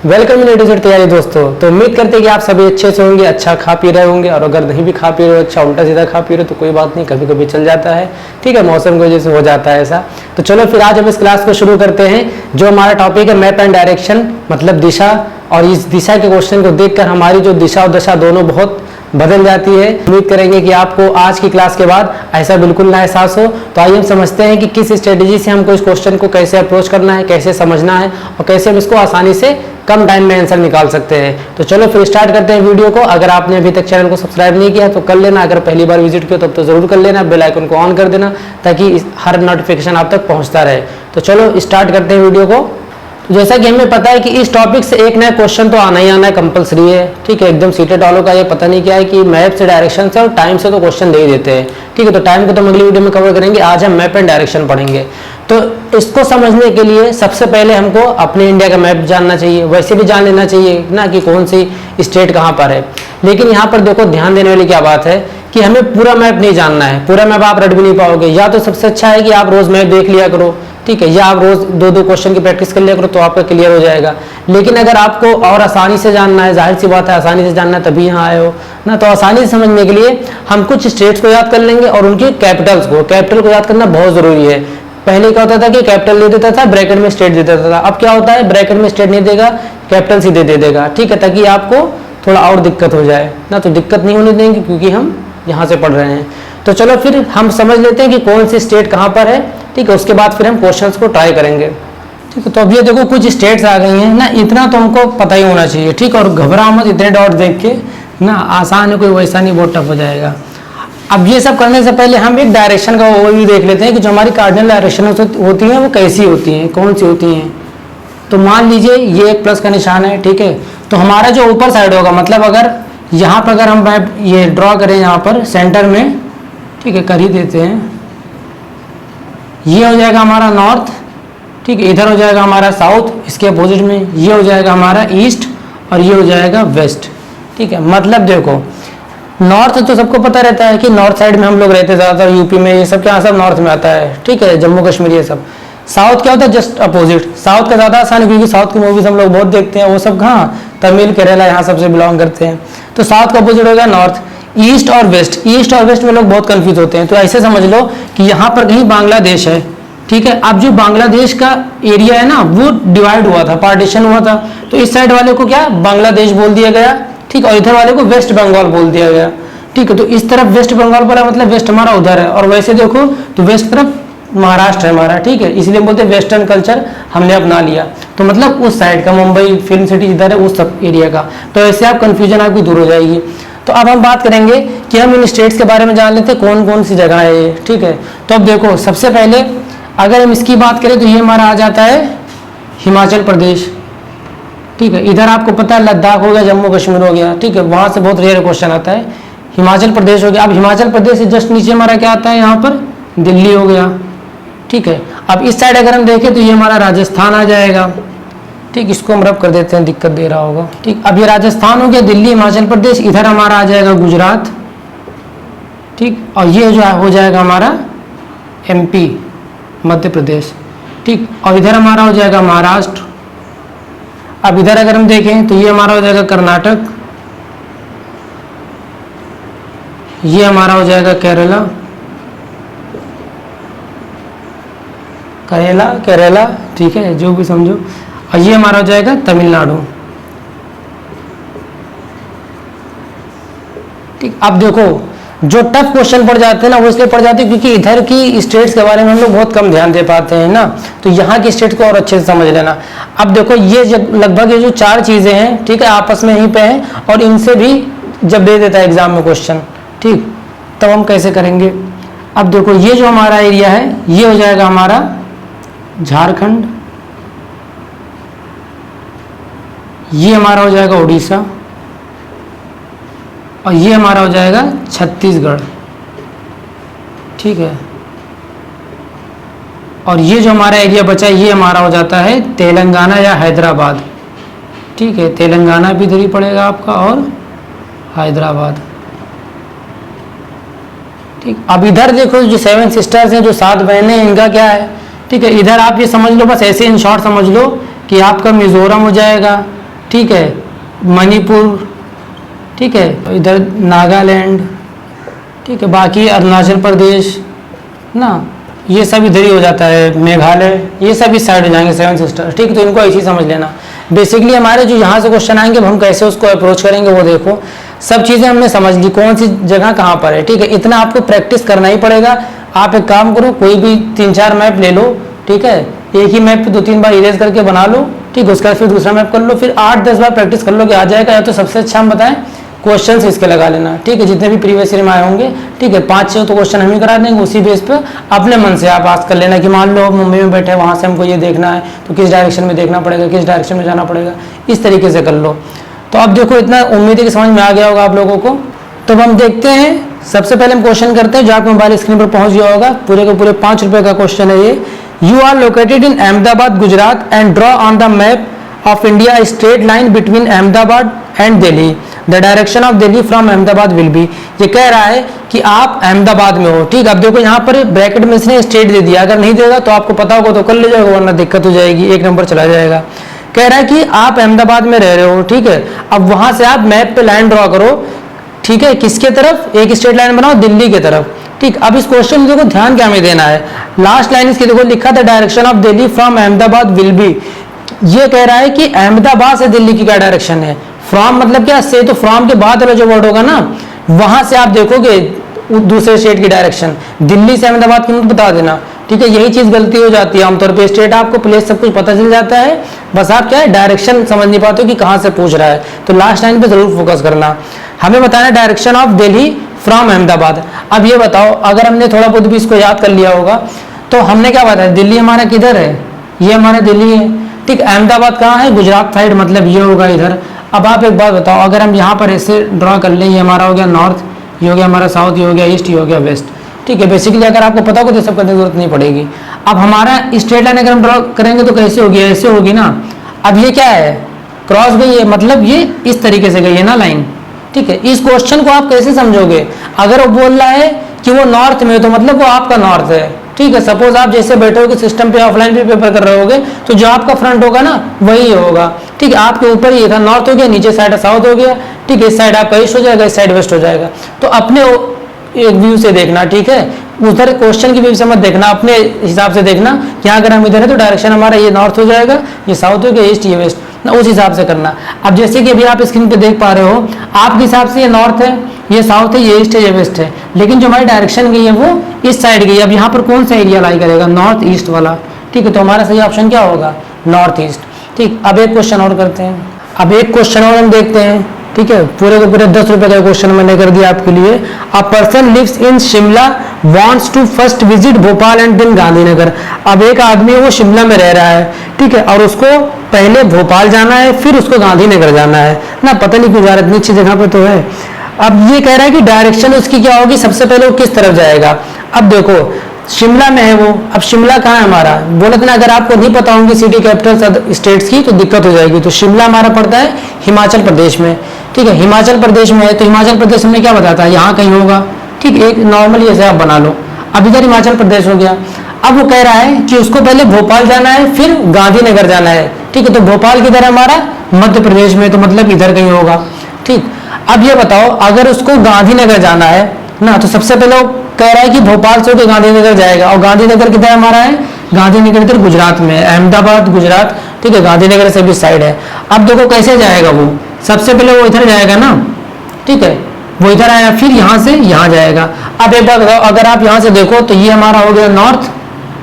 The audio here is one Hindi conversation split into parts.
वेलकम इन एडुकेट तैयारी दोस्तों। तो उम्मीद करते हैं कि आप सभी अच्छे से होंगे, अच्छा खा पी रहे होंगे। और अगर नहीं भी खा पी रहे हो, अच्छा उल्टा सीधा खा पी रहे हो तो कोई बात नहीं, कभी कभी चल जाता है। ठीक है, मौसम की वजह से हो जाता है ऐसा। तो चलो फिर आज हम इस क्लास को शुरू करते हैं। जो हमारा टॉपिक है मैप एंड डायरेक्शन, मतलब दिशा। और इस दिशा के क्वेश्चन को देखकर हमारी जो दिशा और दशा दोनों बहुत बदल जाती है। उम्मीद करेंगे कि आपको आज की क्लास के बाद ऐसा बिल्कुल ना एहसास हो। तो आइए हम समझते हैं कि किस स्ट्रेटेजी से हमको इस क्वेश्चन को कैसे अप्रोच करना है, कैसे समझना है और कैसे हम इसको आसानी से कम टाइम में आंसर निकाल सकते हैं। तो चलो फिर स्टार्ट करते हैं वीडियो को। अगर आपने अभी तक चैनल को सब्सक्राइब नहीं किया तो कर लेना, अगर पहली बार विजिट किया तब तो जरूर कर लेना, बेल आइकन को ऑन कर देना ताकि हर नोटिफिकेशन आप तक पहुंचता रहे। तो चलो स्टार्ट करते हैं वीडियो को। तो जैसा कि हमें पता है कि इस टॉपिक से एक नया क्वेश्चन तो आना ही आना है, कंपलसरी है। ठीक है, एकदम सीटेड वालों का ये पता नहीं क्या है कि मैप से, डायरेक्शन से और टाइम से तो क्वेश्चन दे ही देते हैं। ठीक है, तो टाइम को तो हम अगली वीडियो में कवर करेंगे। आज हम मैप एंड डायरेक्शन पढ़ेंगे। तो इसको समझने के लिए सबसे पहले हमको अपने इंडिया का मैप जानना चाहिए। वैसे भी जान लेना चाहिए ना कि कौन सी स्टेट कहाँ पर है। लेकिन यहाँ पर देखो, ध्यान देने वाली क्या बात है कि हमें पूरा मैप नहीं जानना है। पूरा मैप आप रट भी नहीं पाओगे। या तो सबसे अच्छा है कि आप रोज मैप देख लिया करो, ठीक है, या आप रोज दो दो क्वेश्चन की प्रैक्टिस कर लिया करो तो आपका क्लियर हो जाएगा। लेकिन अगर आपको और आसानी से जानना है, जाहिर सी बात है आसानी से जानना है तभी यहाँ आए हो ना, तो आसानी से समझने के लिए हम कुछ स्टेट्स को याद कर लेंगे और उनकी कैपिटल्स को। कैपिटल को याद करना बहुत जरूरी है। पहले क्या होता था कि कैपिटल दे देता था, ब्रैकेट में स्टेट दे देता था। अब क्या होता है, ब्रैकेट में स्टेट नहीं देगा, कैपिटल सीधे दे देगा। ठीक है, ताकि आपको थोड़ा और दिक्कत हो जाए ना, तो दिक्कत नहीं होने देंगे क्योंकि हम यहाँ से पढ़ रहे हैं। तो चलो फिर हम समझ लेते हैं कि कौन सी स्टेट कहाँ पर है। ठीक है, उसके बाद फिर हम क्वेश्चंस को ट्राई करेंगे। ठीक है, तो अब ये देखो कुछ स्टेट्स आ गई हैं ना, इतना तो हमको पता ही होना चाहिए। ठीक है, और घबराओ मत इतने डॉट देख के ना, आसान है, कोई वैसा नहीं बहुत टफ हो जाएगा। अब ये सब करने से पहले हम एक डायरेक्शन का ओवरव्यू देख लेते हैं कि जो हमारी कार्डिनल डायरेक्शन होती हैं वो कैसी होती हैं, कौन सी होती हैं। तो मान लीजिए ये एक प्लस का निशान है। ठीक है, तो हमारा जो ऊपर साइड होगा, मतलब अगर यहाँ पर अगर हम ये ड्रॉ करें यहाँ पर सेंटर में, ठीक है, कर ही देते हैं, ये हो जाएगा हमारा नॉर्थ। ठीक है, इधर हो जाएगा हमारा साउथ, इसके अपोजिट में ये हो जाएगा हमारा ईस्ट और ये हो जाएगा वेस्ट। ठीक है, मतलब देखो नॉर्थ तो सबको पता रहता है कि नॉर्थ साइड में हम लोग रहते हैं ज़्यादातर, यूपी में ये सब क्या सब नॉर्थ में आता है। ठीक है, जम्मू कश्मीर ये सब। साउथ क्या होता है, जस्ट अपोजिट। साउथ का ज़्यादा आसान है क्योंकि साउथ की मूवीज हम लोग बहुत देखते हैं। वो सब कहाँ, तमिल, केरला, यहाँ सबसे बिलोंग करते हैं। तो साउथ का अपोजिट हो गया नॉर्थ। ईस्ट और वेस्ट, ईस्ट और वेस्ट में लोग बहुत कंफ्यूज होते हैं। तो ऐसे समझ लो कि यहाँ पर कहीं बांग्लादेश है। ठीक है, अब जो बांग्लादेश का एरिया है ना वो डिवाइड हुआ था, पार्टीशन हुआ था। तो इस साइड वाले को क्या बांग्लादेश बोल दिया गया, ठीक, और इधर वाले को वेस्ट बंगाल बोल दिया गया। ठीक है, तो इस तरफ वेस्ट बंगाल बोला, मतलब वेस्ट हमारा उधर है, और वैसे देखो तो वेस्ट तरफ महाराष्ट्र है हमारा। ठीक है, इसलिए बोलते हैं वेस्टर्न कल्चर हमने अपना लिया। तो मतलब उस साइड का, मुंबई फिल्म सिटी इधर है, उस सब एरिया का। तो ऐसे आप कंफ्यूजन आपकी दूर हो जाएगी। तो अब हम बात करेंगे कि हम इन स्टेट्स के बारे में जान लेते हैं कौन कौन सी जगह है ये। ठीक है, तो अब देखो सबसे पहले अगर हम इसकी बात करें तो ये हमारा आ जाता है हिमाचल प्रदेश। ठीक है, इधर आपको पता है लद्दाख हो गया, जम्मू कश्मीर हो गया। ठीक है, वहाँ से बहुत रेयर क्वेश्चन आता है। हिमाचल प्रदेश हो गया। अब हिमाचल प्रदेश से जस्ट नीचे हमारा क्या आता है, यहाँ पर दिल्ली हो गया। ठीक है, अब इस साइड अगर हम देखें तो ये हमारा राजस्थान आ जाएगा। ठीक, इसको हम रब कर देते हैं, दिक्कत दे रहा होगा। ठीक, अब ये राजस्थान हो गया, दिल्ली, हिमाचल प्रदेश। इधर हमारा आ जाएगा गुजरात। ठीक, और ये जो हो जाएगा हमारा एमपी, मध्य प्रदेश। ठीक, और इधर हमारा हो जाएगा महाराष्ट्र। अब इधर अगर हम देखें तो ये हमारा हो जाएगा कर्नाटक, ये हमारा हो जाएगा केरला, केरला। ठीक है, जो भी समझो। और ये हमारा हो जाएगा तमिलनाडु। ठीक, अब देखो जो टफ क्वेश्चन पड़ जाते हैं ना वो इसलिए पड़ जाते हैं क्योंकि इधर की स्टेट्स के बारे में हम लोग बहुत कम ध्यान दे पाते हैं ना, तो यहाँ की स्टेट को और अच्छे से समझ लेना। अब देखो ये लगभग ये जो चार चीजें हैं, ठीक है, आपस में यहीं पे हैं और इनसे भी जब दे देता है एग्जाम में क्वेश्चन, ठीक, तब हम कैसे करेंगे। अब देखो ये जो हमारा एरिया है ये हो जाएगा हमारा झारखंड, ये हमारा हो जाएगा उड़ीसा और ये हमारा हो जाएगा छत्तीसगढ़। ठीक है, और ये जो हमारा एरिया बचा है ये हमारा हो जाता है तेलंगाना या हैदराबाद। ठीक है, तेलंगाना भी इधर ही पड़ेगा आपका और हैदराबाद। ठीक, अब इधर देखो जो 7 सिस्टर्स हैं, जो 7 बहनें हैं, इनका क्या है। ठीक है, इधर आप ये समझ लो, बस ऐसे इन शॉर्ट समझ लो कि आपका मिजोरम हो जाएगा, ठीक है, मणिपुर, ठीक है, इधर नागालैंड, ठीक है, बाकी अरुणाचल प्रदेश ना, ये सब इधर ही हो जाता है, मेघालय, ये सब इस साइड हो जाएंगे 7 सिस्टर्स, ठीक है। तो इनको ऐसे ही समझ लेना। बेसिकली हमारे जो यहाँ से क्वेश्चन आएंगे हम कैसे उसको अप्रोच करेंगे वो देखो, सब चीज़ें हमने समझ ली कौन सी जगह कहाँ पर है, ठीक है। इतना आपको प्रैक्टिस करना ही पड़ेगा। आप एक काम करो, कोई भी 3-4 मैप ले लो, ठीक है, एक ही मैप पे 2-3 बार इरेज करके बना लो, ठीक है, उसके बाद फिर दूसरा मैप कर लो, फिर 8-10 बार प्रैक्टिस कर लो कि आ जाएगा। या तो सबसे अच्छा हम बताएं क्वेश्चन इसके लगा लेना, ठीक है, जितने भी प्रीवियस ईयर में आए होंगे, ठीक है, 5-6 तो क्वेश्चन हम ही करा देंगे, उसी बेस पे अपने मन से आप आस्क कर लेना कि मान लो मुंबई में बैठे वहाँ से हमको ये देखना है तो किस डायरेक्शन में देखना पड़ेगा, किस डायरेक्शन में जाना पड़ेगा, इस तरीके से कर लो। तो अब देखो इतना उम्मीद है कि समझ में आ गया होगा आप लोगों को। तो हम देखते हैं, सबसे पहले हम क्वेश्चन करते हैं जो आपके मोबाइल स्क्रीन पर पहुंच गया होगा। पूरे के पूरे 5 रुपए का क्वेश्चन है ये। You are located in Ahmedabad Gujarat and draw on the map of India a straight line between Ahmedabad and Delhi, the direction of Delhi from Ahmedabad will be. ये कह रहा है कि आप अहमदाबाद में हो, ठीक है। अब देखो यहाँ पर ब्रैकेट में इसने स्टेट दे दिया, अगर नहीं देगा तो आपको पता होगा तो कर ले जाएगा, वरना दिक्कत हो जाएगी, 1 नंबर चला जाएगा। कह रहा है कि आप अहमदाबाद में रह रहे हो, ठीक है। अब वहां से आप मैप पे लाइन ड्रॉ करो, ठीक है, किसके तरफ, एक स्ट्रेट लाइन बनाओ दिल्ली के तरफ, ठीक। अब इस क्वेश्चन में देखो ध्यान क्या में देना है, लास्ट लाइन इसकी देखो लिखा था direction of Delhi from Ahmedabad will be. ये कह रहा है कि अहमदाबाद से दिल्ली की क्या डायरेक्शन है, फ्रॉम मतलब क्या से, तो फ्रॉम के बाद वाला जो वर्ड होगा ना वहां से आप देखोगे दूसरे स्टेट की डायरेक्शन, दिल्ली से अहमदाबाद की मत बता देना, ठीक है। यही चीज गलती हो जाती है आमतौर पे, स्टेट आपको प्लेस सब कुछ पता चल जाता है, बस आप क्या है डायरेक्शन समझ नहीं पाते हो कि कहां से पूछ रहा है। तो लास्ट लाइन पे जरूर फोकस करना। हमें बताना direction of Delhi from Ahmedabad. अब ये बताओ, अगर हमने थोड़ा बहुत भी इसको याद कर लिया होगा तो हमने क्या बताया, दिल्ली हमारा किधर है, ये हमारा दिल्ली है, ठीक। अहमदाबाद कहाँ है, गुजरात साइड, मतलब ये होगा इधर। अब आप एक बात बताओ, अगर हम यहाँ पर ऐसे ड्रॉ कर लें, ये हमारा हो गया नॉर्थ, ये हो गया हमारा साउथ, ये हो गया ईस्ट, ये हो गया वेस्ट, ठीक है। बेसिकली अगर आपको पता होगा तो सब करने की जरूरत नहीं पड़ेगी। अब हमारा स्ट्रेट लाइन अगर हम ड्रॉ करेंगे तो कैसे होगी, ऐसे होगी ना। अब ये क्या है, क्रॉस गई है, मतलब ये इस तरीके से गई है ना लाइन, ठीक है। इस क्वेश्चन को आप कैसे समझोगे, अगर वो बोल रहा है कि वो नॉर्थ में, तो मतलब वो आपका नॉर्थ है, ठीक है। सपोज आप जैसे बैठोगे सिस्टम पे, ऑफलाइन भी पेपर कर रहे होगे, तो जो आपका फ्रंट होगा ना वही होगा, ठीक है। आपके ऊपर ये था नॉर्थ हो गया, नीचे साइड साउथ हो गया, ठीक है। इस साइड आपका ईस्ट हो जाएगा, इस साइड वेस्ट हो जाएगा। तो अपने एक व्यू से देखना, ठीक है, उधर क्वेश्चन की व्यू से मत देखना, अपने हिसाब से देखना कि अगर हम इधर है तो डायरेक्शन हमारा ये नॉर्थ हो जाएगा, ये साउथ हो गया, ईस्ट, ये वेस्ट ना, उस हिसाब से करना। अब जैसे कि अभी आप स्क्रीन पे देख पा रहे हो, आपके हिसाब से ये नॉर्थ है, ये साउथ है, ये ईस्ट है, ये वेस्ट है, लेकिन जो हमारी डायरेक्शन गई है वो इस साइड गई। अब यहाँ पर कौन सा एरिया लाई करेगा, नॉर्थ ईस्ट वाला, ठीक है। तो हमारा सही ऑप्शन क्या होगा, नॉर्थ ईस्ट, ठीक। अब एक क्वेश्चन और करते हैं, अब एक क्वेश्चन और हम देखते हैं, ठीक है। पूरे के पूरे 10 रुपए का क्वेश्चन मैंने कर दिया आपके लिए। A person lives in Shimla wants to first visit Bhopal and then Gandhinagar. अब एक आदमी वो शिमला में रह रहा है, ठीक है, और उसको पहले भोपाल जाना है, फिर उसको गांधीनगर जाना है ना, पता नहीं क्यों जा रहा है, इतनी अच्छी जगह पे तो है। अब ये कह रहा है कि डायरेक्शन उसकी क्या होगी, सबसे पहले वो किस तरफ जाएगा। अब देखो शिमला में है वो, अब शिमला कहाँ है हमारा, बोला था ना अगर आपको नहीं पता होंगी सिटी कैपिटल स्टेट्स की तो दिक्कत हो जाएगी। तो शिमला हमारा पड़ता है हिमाचल प्रदेश में, ठीक है, हिमाचल प्रदेश में है। तो हिमाचल प्रदेश में क्या बताता है, यहाँ कहीं होगा, ठीक, एक नॉर्मली ऐसे आप बना लो। अब इधर हिमाचल प्रदेश हो गया। अब वो कह रहा है कि उसको पहले भोपाल जाना है, फिर गांधीनगर जाना है, ठीक है। तो भोपाल किधर है हमारा, मध्य प्रदेश में, तो मतलब इधर कहीं होगा, ठीक। अब ये बताओ अगर उसको गांधीनगर जाना है ना, तो सबसे पहले वो कह रहा है कि भोपाल से होकर गांधीनगर जाएगा, और गांधीनगर किधर हमारा है, गांधीनगर इधर गुजरात में है, अहमदाबाद गुजरात, ठीक है, गांधीनगर से भी साइड है। अब देखो कैसे जाएगा वो, सबसे पहले वो इधर जाएगा ना, ठीक है, वो इधर आया, फिर यहाँ से यहाँ जाएगा। अब एक बात बताओ, अगर आप यहाँ से देखो तो ये हमारा हो गया नॉर्थ,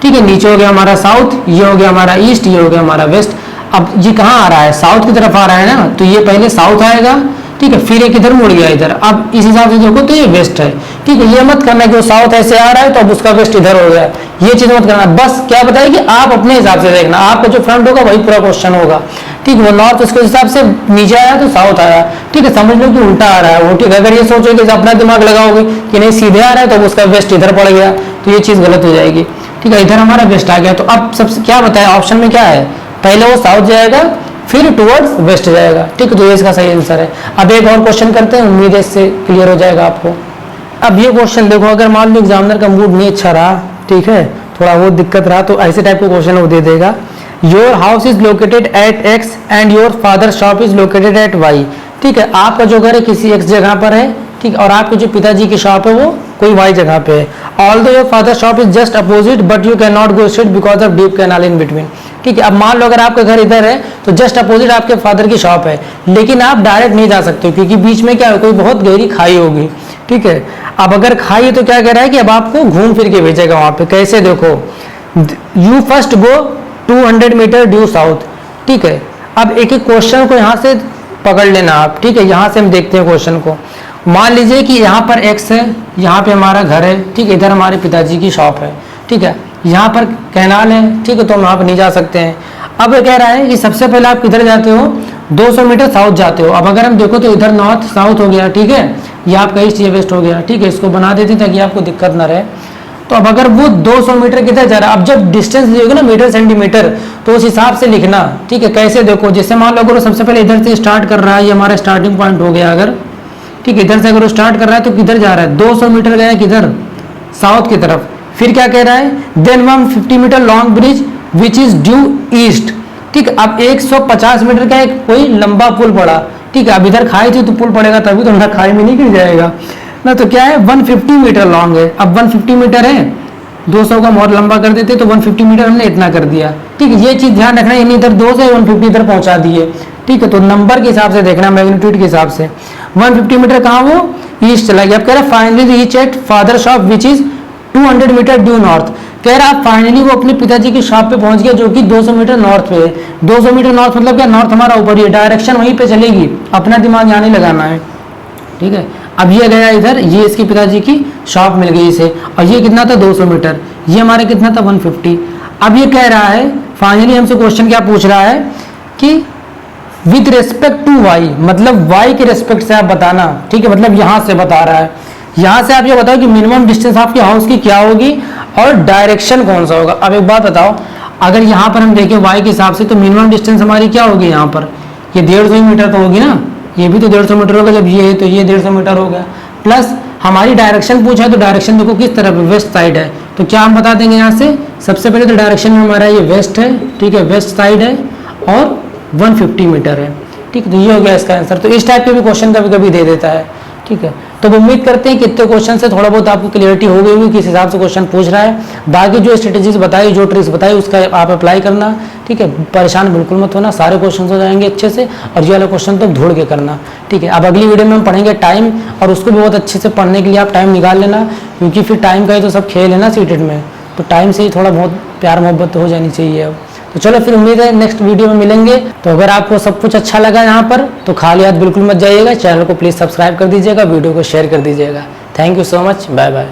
ठीक है, नीचे हो गया हमारा साउथ, ये हो गया हमारा ईस्ट, ये हो गया हमारा वेस्ट। अब ये कहाँ आ रहा है, साउथ की तरफ आ रहा है ना, तो ये पहले साउथ आएगा, ठीक है, फिर एक इधर मुड़ गया इधर। अब इस हिसाब से देखो तो ये वेस्ट है, ठीक है। ये मत करना कि वो साउथ ऐसे आ रहा है तो अब उसका वेस्ट इधर हो गया, ये चीज मत करना। बस क्या बताया कि आप अपने हिसाब से देखना, आपका जो फ्रंट होगा वही पूरा क्वेश्चन होगा, ठीक। वो नॉर्थ उसके हिसाब से नीचे आया तो साउथ आया, ठीक है, समझ लो कि उल्टा आ रहा है वो, ठीक है। अगर ये सोचोगे कि अपना दिमाग लगाओगे कि नहीं सीधे आ रहा है तो उसका वेस्ट इधर पड़ गया, तो ये चीज गलत हो जाएगी, ठीक है। इधर हमारा वेस्ट आ गया। तो अब सबसे क्या बताया ऑप्शन में क्या है, पहले वो साउथ जाएगा फिर टुवर्ड्स वेस्ट जाएगा, ठीक है। तो ये इसका सही आंसर है। अब एक और क्वेश्चन करते हैं, उम्मीद है इससे क्लियर हो जाएगा आपको। अब ये क्वेश्चन देखो, अगर मान लो एग्जामिनर का मूड नहीं अच्छा रहा, ठीक है, थोड़ा वो दिक्कत रहा, तो ऐसे टाइप का क्वेश्चन वो दे देगा your house is located at X and your father shop is located at Y. ठीक है, आपका जो घर है किसी एक्स जगह पर है, ठीक है, और आपके जो पिताजी की शॉप है वो कोई वाई जगह पे है। Although your father shop is just opposite but you can not go straight because of deep canal in between. ठीक है, अब मान लो अगर आपका घर इधर है तो जस्ट अपोजिट आपके फादर की शॉप है, लेकिन आप डायरेक्ट नहीं जा सकते क्योंकि बीच में क्या है, कोई बहुत गहरी खाई होगी। ठीक है, अब अगर खाई है तो क्या कह रहा है कि अब आपको घूम फिर के भेजेगा वहां पे। कैसे, देखो, you first go 200 metre due south. ठीक है, अब एक एक क्वेश्चन को यहाँ से पकड़ लेना आप। ठीक है, यहाँ से हम देखते हैं क्वेश्चन को। मान लीजिए कि यहाँ पर एक्स है, यहाँ पे हमारा घर है, ठीक है, इधर हमारे पिताजी की शॉप है। ठीक है, यहाँ पर कैनाल है, ठीक है, तो हम यहाँ पर नहीं जा सकते हैं। अब कह रहा है कि सबसे पहले आप किधर जाते हो, 200 मीटर साउथ जाते हो। अब अगर हम देखो तो इधर नॉर्थ साउथ हो गया, ठीक है, ये आपका ईस्ट ये वेस्ट हो गया। ठीक है, इसको बना देते ताकि आपको दिक्कत ना रहे। तो अब अगर वो 200 मीटर किधर जा रहा है, अब जब डिस्टेंस देखोगे ना मीटर सेंटीमीटर, तो उस हिसाब से लिखना। ठीक है, कैसे, देखो, जैसे मान लो अगर सबसे पहले इधर से स्टार्ट कर रहा है, ये हमारा स्टार्टिंग पॉइंट हो गया अगर, ठीक है, इधर से अगर वो स्टार्ट कर रहा है तो किधर जा रहा है, 200 मीटर गया किधर, साउथ की तरफ। फिर क्या कह रहा है, then 150 metre long bridge which is due east. ठीक है, अब 150 मीटर का एक कोई लंबा पुल पड़ा। ठीक है, अब इधर खाई थी तो पुल पड़ेगा तभी तो, ना खाई में नहीं गिर जाएगा ना। तो क्या है, 150 मीटर लॉन्ग है। अब 150 मीटर है, 200 का और लंबा कर देते तो 150 मीटर हमने इतना कर दिया। ठीक है, ये चीज ध्यान रखना, यानी इधर 2 से 150 इधर पहुंचा दिए। ठीक है, तो नंबर के हिसाब से देखना, मैग्नीट्यूड के हिसाब से। 150 मीटर कहाँ, वो ईस्ट चला गया। अब कह रहा है finally reach at father shop which is 200 metre due north. कह रहा है फाइनली वो अपने पिताजी की शॉप पे पहुंच गया जो कि 200 मीटर नॉर्थ पे है। 200 मीटर नॉर्थ मतलब क्या, नॉर्थ हमारा ऊपर ही है, डायरेक्शन वहीं पे चलेगी, अपना दिमाग यहाँ नहीं लगाना है। ठीक है, अब ये गया इधर, ये इसके पिताजी की शॉप मिल गई इसे, और ये कितना था, 200 मीटर, ये हमारे कितना था, 150। अब ये कह रहा है फाइनली हमसे क्वेश्चन क्या पूछ रहा है कि विद रेस्पेक्ट टू वाई, मतलब वाई के रेस्पेक्ट से आप बताना। ठीक है, मतलब यहाँ से बता रहा है, यहाँ से आप ये बताओ कि मिनिमम डिस्टेंस आपके हाउस की क्या होगी और डायरेक्शन कौन सा होगा। अब एक बात बताओ, अगर यहाँ पर हम देखें वाई के हिसाब से तो मिनिमम डिस्टेंस हमारी क्या होगी, यहाँ पर ये 150 मीटर तो होगी ना, ये भी तो 150 मीटर होगा, जब ये है तो ये 150 मीटर हो गया। प्लस हमारी डायरेक्शन पूछा है तो डायरेक्शन देखो किस तरफ है, वेस्ट साइड है, तो क्या हम बता देंगे यहाँ से, सबसे पहले तो डायरेक्शन में हमारा ये वेस्ट है। ठीक है, वेस्ट साइड है और 150 मीटर है। ठीक है, तो ये हो गया इसका आंसर। तो इस टाइप के भी क्वेश्चन कभी कभी दे देता है। ठीक है, तो उम्मीद करते हैं कि इतने क्वेश्चन से थोड़ा बहुत आपको क्लियरिटी हो गई होगी किस हिसाब से क्वेश्चन पूछ रहा है। बाकी जो स्ट्रेटेजीज बताई, जो ट्रिक्स बताई, उसका आप अप्लाई करना। ठीक है, परेशान बिल्कुल मत होना, सारे क्वेश्चन हो जाएंगे अच्छे से, और ये वाला क्वेश्चन तो ढूंढ के करना। ठीक है, अब अगली वीडियो में हम पढ़ेंगे टाइम, और उसको भी बहुत अच्छे से पढ़ने के लिए आप टाइम निकाल लेना, क्योंकि फिर टाइम का ही तो सब खेल है ना सीटेड में, तो टाइम से ही थोड़ा बहुत प्यार मोहब्बत हो जानी चाहिए अब। तो चलो फिर उम्मीद है नेक्स्ट वीडियो में मिलेंगे। तो अगर आपको सब कुछ अच्छा लगा यहाँ पर तो खाली हाथ बिल्कुल मत जाइएगा, चैनल को प्लीज़ सब्सक्राइब कर दीजिएगा, वीडियो को शेयर कर दीजिएगा। Thank you so much, bye bye.